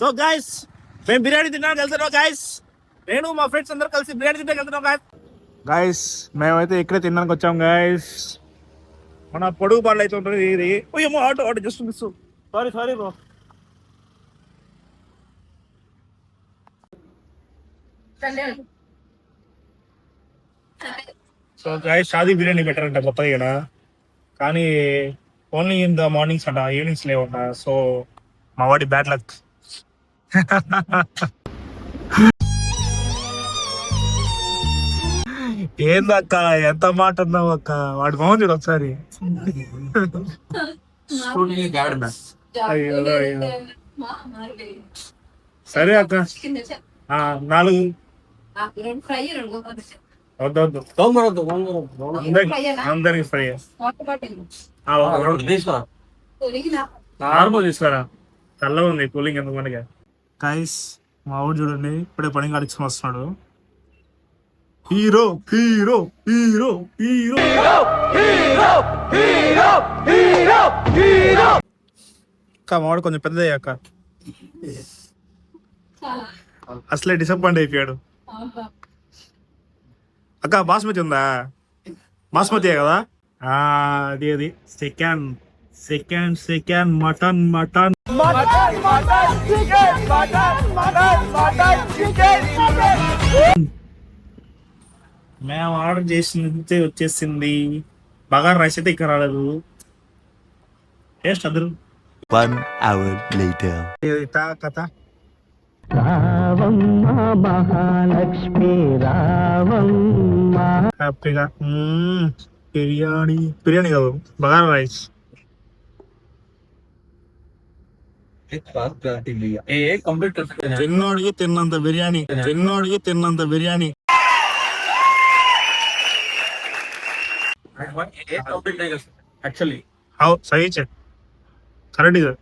So guys మేము బిర్యానీ తినడానికి వెళ్తున్నాం గైస్. నేను మా ఫ్రెండ్స్ అందరూ కలిసి బిర్యానీ తినడానికి వెళ్తున్నాం గైస్. గైస్ మేమైతే ఇక్కడే తినడానికి వచ్చాం గైస్. మన పొడుగు బండ్లు అయితే ఉంటుంది ఇది. ఏమో auto auto just miss. Sorry sorry bro. So guys Shaadi biryani better అంట కొత్తగా ఇక్కడ, కానీ ఓన్లీ ఇన్ ద మార్నింగ్స్ అంట, ఈవినింగ్స్ లేవంట. సో మా వాడి బ్యాడ్ లక్. ఏందక్క ఎంత మాట అన్నావు అక్క, వాడి మొహం చూడు ఒకసారి. అయ్యో అయ్యో. సరే అక్క 4 వద్దు అందరికి ఫ్రై నార్మల్ తీసుకురా, చల్లగా ఉంది కూలింగ్ ఎందుకు మనకి. గైస్ మా ఊరు చూడండి ఇప్పుడే పని కాడిచ్చుకొని వస్తున్నాడు. హీరో హీరో హీరో హీరో అక్క మావాడు కొంచెం పెద్దదయ్యాక అసలే డిసప్పాయింట్ అయిపోయాడు. అక్క బాస్మతి ఉందా? బాస్మతి కదా. అది అది second second second mutton mutton మేము ఆర్డర్ చేసింది వచ్చేసింది. బగారా రైస్ అయితే ఇక్కడ రాలేదు. టేస్ట్ అదరు. 1 hour later. కథ మహాలక్ష్మి రావమ్మ. హ్యాపీగా బిర్యానీ బిర్యానీ కాదు బగారా రైస్. తిన్నోడికి తిన్నంత బిర్యానీ, తిన్నోడికి తిన్నంత బిర్యానీ. एक्चुअली हाँ सही है करेक्ट है,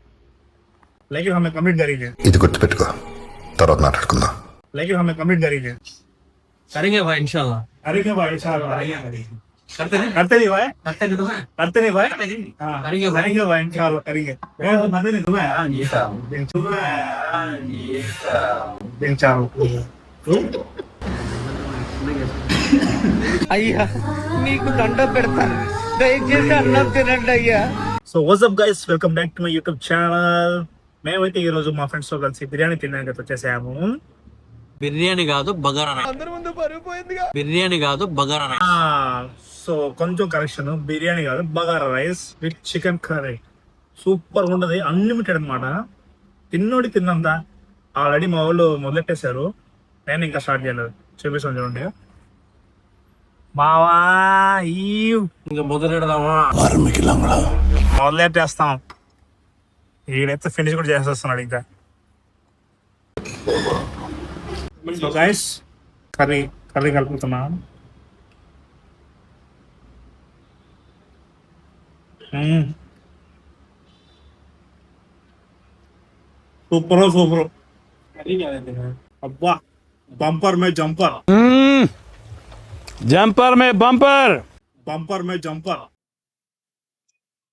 लेकिन हमें कंप्लीट करेंगे. ఇది గుర్తుపెట్టుకో, తర్వాత మాట్లాడుకుందాం. लेकिन हमें कंप्लीट करेंगे भाई इंशाल्लाह. करेंगे भाई इंशाल्लाह. करते नहीं भाई, करते नहीं भाई. हाँ करेंगे भाई इंशाल्लाह करेंगे. मदद नहीं तुम्हें అయ్యా నీకు దండ పెడతాను, దయచేసి అన్నం తినండి అయ్యా. So WhatsApp guys, welcome back to my YouTube channel. మేమైతే ఈ రోజు మా ఫ్రెండ్స్ తో కలిసి బిర్యానీ తినడానికి వచ్చేసాము. బిర్యానీ కాదు బగారా రైస్. బిర్యానీ కాదు బగారా రైస్. సో కొంచెం కరెక్షన్, బిర్యానీ కాదు bagara rice with chicken curry. Super ఉండదు, అన్లిమిటెడ్ అనమాట. తిన్నోడి తిన్నంత. ఆల్రెడీ మా వాళ్ళు మొదలెట్టేశారు, నేను ఇంకా స్టార్ట్ చేయలేదు. చూపిస్తాను చూడండి. బావా ఇంకా మొదలెడదామా? మొదలెట్టేస్తాం. ఈడైతే ఫినిష్ కూడా చేసేస్తున్నాడు ఇంకా. సో గైస్ కర్రీ కర్రీ కలుపుతున్నా. Super super. అబ్బా బంపర్ మే జంపర్, जंपर में बम्पर, बम्पर में जंपर.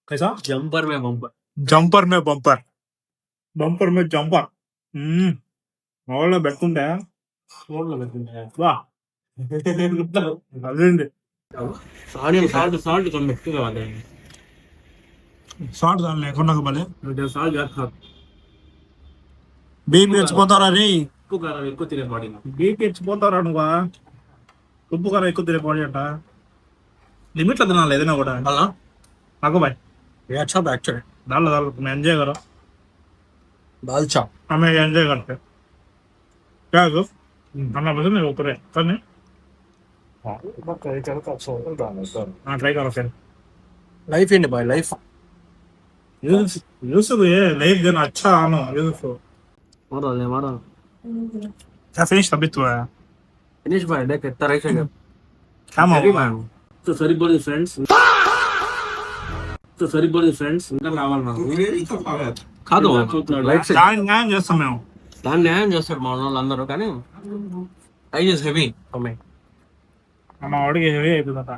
कैसा? జంపర్ మే బంపర్. जंपर में बम्पर, बम्पर में जंपर. మామూలుగా పెట్టుకుంటే వా అదేంటి సాల్ట్ సాల్ట్ కొంచెం ఎక్కువ కావాలి. సాల్ట్ దాని లేకుండా మళ్ళీ బీపీ తెచ్చిపోతారా రే. ఎక్కువ కారం ఎక్కువ తినే బాడీ. బీపీ తెచ్చిపోతారా నువ్వా? ఉప్పు కారం ఎక్కువ తినే బాడీ అంట. లిమిట్లో తినాలి ఏదైనా కూడా. అలా నాకు బాయ్ अच्छा था एक्चुअली. डाल डाल मैं एंजॉय करो. దాల్చా हमें एंजॉय करते क्या है खाना पसंद है ऊपर है करने. हाँ ट्राई करो फिर. లైఫ్ ఏంటి బాయ్ లైఫ్. यूसुफ ये लाइफ देना अच्छा आना यूसुफ. మారా क्या फिनिश अभी तो है ఫినిష్ బాయ్ డెక్ ఎత్త రైట్ సైడ్. क्या मामा సో సరిపోదు ఫ్రెండ్స్, సో సరిపోదు ఫ్రెండ్స్. ఇంకా రావాలి నాకు కాదు రైట్ సైడ్. दान न्याय చేస్తాం మేము. దాన్ని న్యాయం చేస్తారు మా వాళ్ళు అందరూ, కానీ ఐ జస్ట్ హెవీ అమ్మాయి. మన వాడికి హెవీ అయిపోతుందట.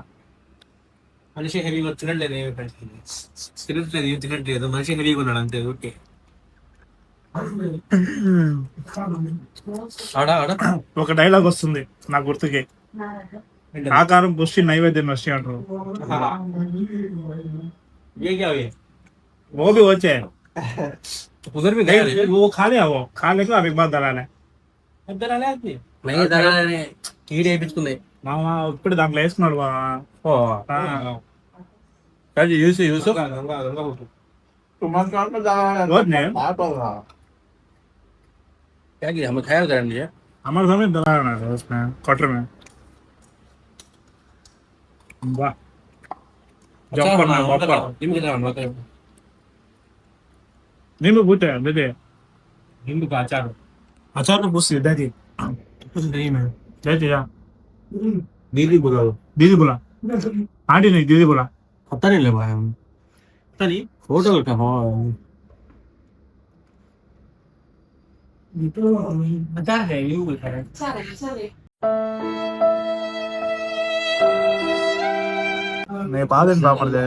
మనిషి హెవీగా తినట్లేదు, తినట్లేదు మనిషి హెవీగా ఉన్నాడు అంతే. ఓకే ఆడ ఆడ ఒక డైలాగ్ వస్తుంది నా గుర్తుకి, ఆకారం పుష్టి నైవేద్యం నష్టి అంటారు. वो भी होते हैं उधर भी गया नहीं, वो खा लिया, वो खा लेकर अब एक बार दलाल है नहीं दलाने कीड़े వేయించుకుంది మామ ఇప్పుడు దాంట్లో వేసుకున్నాడు బా. యూసు యూసు रोज ने क्या किया हमें खाया था नहीं हमारे घर में दलाल है उसमें क्वार्टर में. वाह जॉब करना जॉब कर टीम कितना बनवाते हैं नींबू पूछते हैं दे नींबू का अचार अचार तो पूछ दे दी कुछ नहीं मैं दे दिया. दीदी बोला दीदी बोला, आंटी नहीं दीदी बोला. पता नहीं लगा हम पता नहीं फोटो उठा हाँ अचार है यूं बोलता है नहीं बाद में बापर दे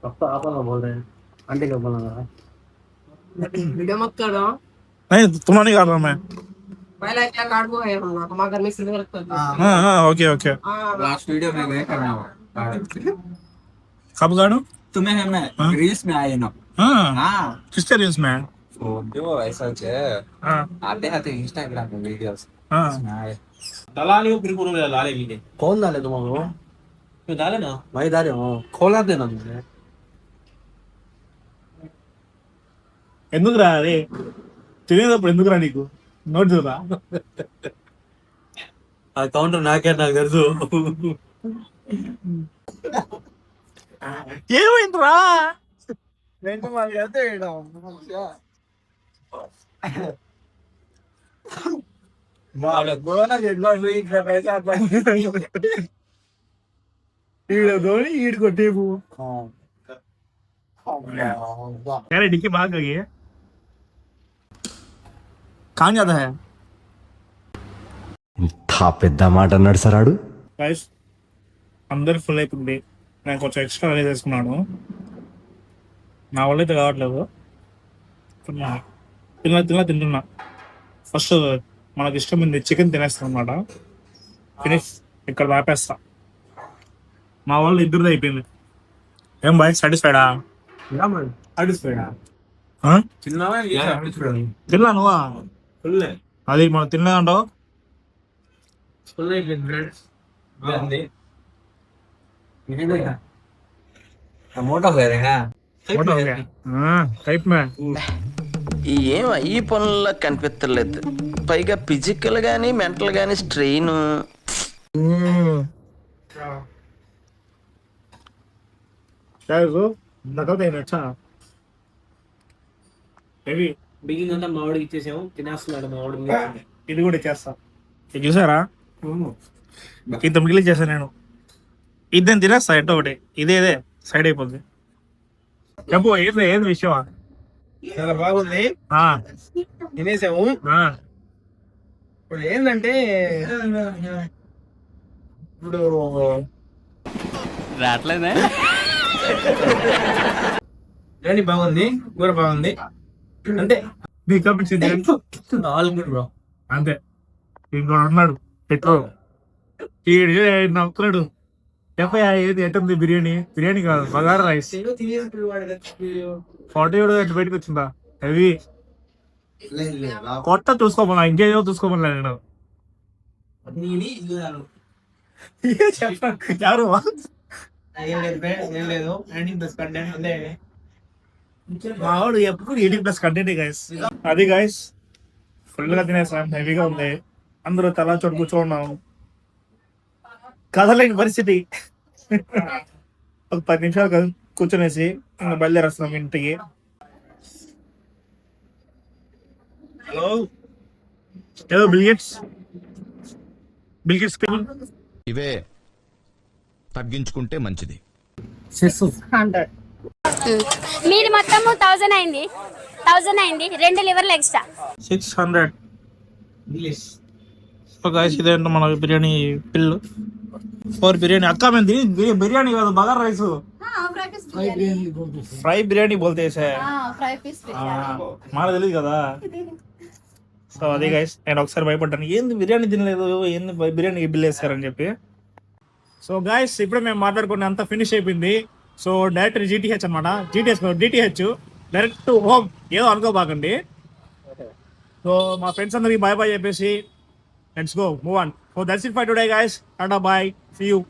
पापा आप ना बोल रहे हैं आंटी का बोला रहा वीडियो मत कर रहा हूँ। नहीं तुम्हारा नहीं कर रहा मैं. पहला क्या कार्ड वो है हमारे घर में सिल्वर कर दो। हाँ हाँ ओके ओके. हाँ लास्ट वीडियो में गए करना कब गाड़ू? तुम्हें है मैं हाँ? रील्स में आए ना हाँ हाँ किसके रील्स में? जो ऐसा है हाँ आते आते इंस्टाग्राम में वीडियोस हाँ आए दलाली को फिर पूरा डाले वीडियो कौन डाले तुम्हारे तो डाले ना भाई डाले हो खोला देना मुझे ఎందుకు రా అరే తినేటప్పుడు ఎందుకు రా నీకు నోట్ చూరా ఆ కౌంటర్ నాకే నాకు తెలుసు ఏమైందిరా? ఈడోని ఈడు కొట్టేపు यार डिक्की भाग गई है. कहाँ जाता है ఇంత పెద్ద మాట అన్నాడు సార్ ఆడు. గైస్ అందరు ఫుల్ అయిపోయింది, నేను కొంచెం ఎక్స్ట్రా అనేది వేసుకున్నాను, నా వల్ల అయితే కావట్లేదు. తింటున్నా. ఫస్ట్ మనకి ఇష్టమైంది చికెన్ తినేస్తాం అనమాట, ఫినిష్ ఇక్కడ ఆపేస్తా. మా వాళ్ళు ఇద్దరిది అయిపోయింది. ఏం బాయ్ సాటిస్ఫైడా? తిన్నా నువ్వా? అది మనం తినలేదంటావు. मोटा हो रहा है టైప్ మే ఏం ఈ పనుల్లో కనిపించలేదు, పైగా ఫిజికల్ గానీ మెంటల్ గానీ స్ట్రెయిన్. హెవీ బిగింగ్ అంతా మామిడికి ఇచ్చేసాము, తినేస్తున్నాడు మామిడి ఇది కూడా ఇచ్చేస్తా. ఇది చూసారా, ఇంత మిగిలి చేసా నేను. ఇద్దరిని తినేస్తా ఎట్టో ఒకటి, ఇదే సైడ్ అయిపోద్ది. చెప్పు ఏది విషయమా? చాలా బాగుంది, ఆ, తినేసాము. ఆ, ఇప్పుడు ఏంటంటే ఇప్పుడు రావట్లేదా? బిర్యానీ బాగుంది, కూర బాగుంది, అంటే నీకు కనిపించింది ఆల్ గుడ్ బ్రో. అంతే. ఇంకోడు ఉన్నాడు ఎట్టో, ఈడు నవ్వుతున్నాడు. చెప్పయ్యా ఏది ఎట్టుంది బిర్యానీ? బిర్యానీ కాదు, బగారా రైస్. 40 కూడా ఎట్టు బయటకు వచ్చిందా? హెవీ కొత్త చూసుకోమన్నా, ఇంకేదో చూసుకోమన్నా నేను. ఎవరు ఏం లేదు 19+ కంటెంట్ ఉందే. మా వాడు ఎప్పుడు 18+ కంటెంట్ గైస్. అది గైస్ ఫుల్ గా తినేసాం, హెవీగా ఉంది. అందరూ తలా చోటు కూర్చోన్నాం, కదలేని పరిస్థితి. ఒక 10 నిమిషాలు కూర్చొనేసి ఇంకా బయలుదేరేస్తున్నాం ఇంటికి. హలో ఏదో బిల్గేట్స్ ఇవే తగ్గించుకుంటే మంచిది. మీది మొత్తం 1000 అయింది, 2 లివర్లు ఎక్స్ట్రా 600. సో గైస్ ఇదేంటో మన బిర్యానీ బిల్లు. 4 బిర్యానీ. అక్క మేము తిని బిర్యానీ కాదు, బగారా రైస్. ఫ్రై బిర్యానీ బోల్తే సార్ ఫ్రై పీస్ మాకు తెలియదు కదా. సో అదే గైస్, నేను ఒకసారి భయపడ్డాను, ఏంది బిర్యానీ తినలేదు, ఏంది బిర్యానీ బిల్ వేస్తారని చెప్పి. సో గైస్, ఇప్పుడే మేము మాట్లాడుకునే అంతా ఫినిష్ అయిపోయింది. సో డైరెక్ట్ జీటీహెచ్ అనమాట, డిటిహెచ్ డైరెక్ట్ టు హోమ్. ఏదో అనుకోబాకండి. సో మా ఫ్రెండ్స్ అందరికి బాయ్ బాయ్ చెప్పేసి let's go move on. So that's it for today guys. Tata bye, see you.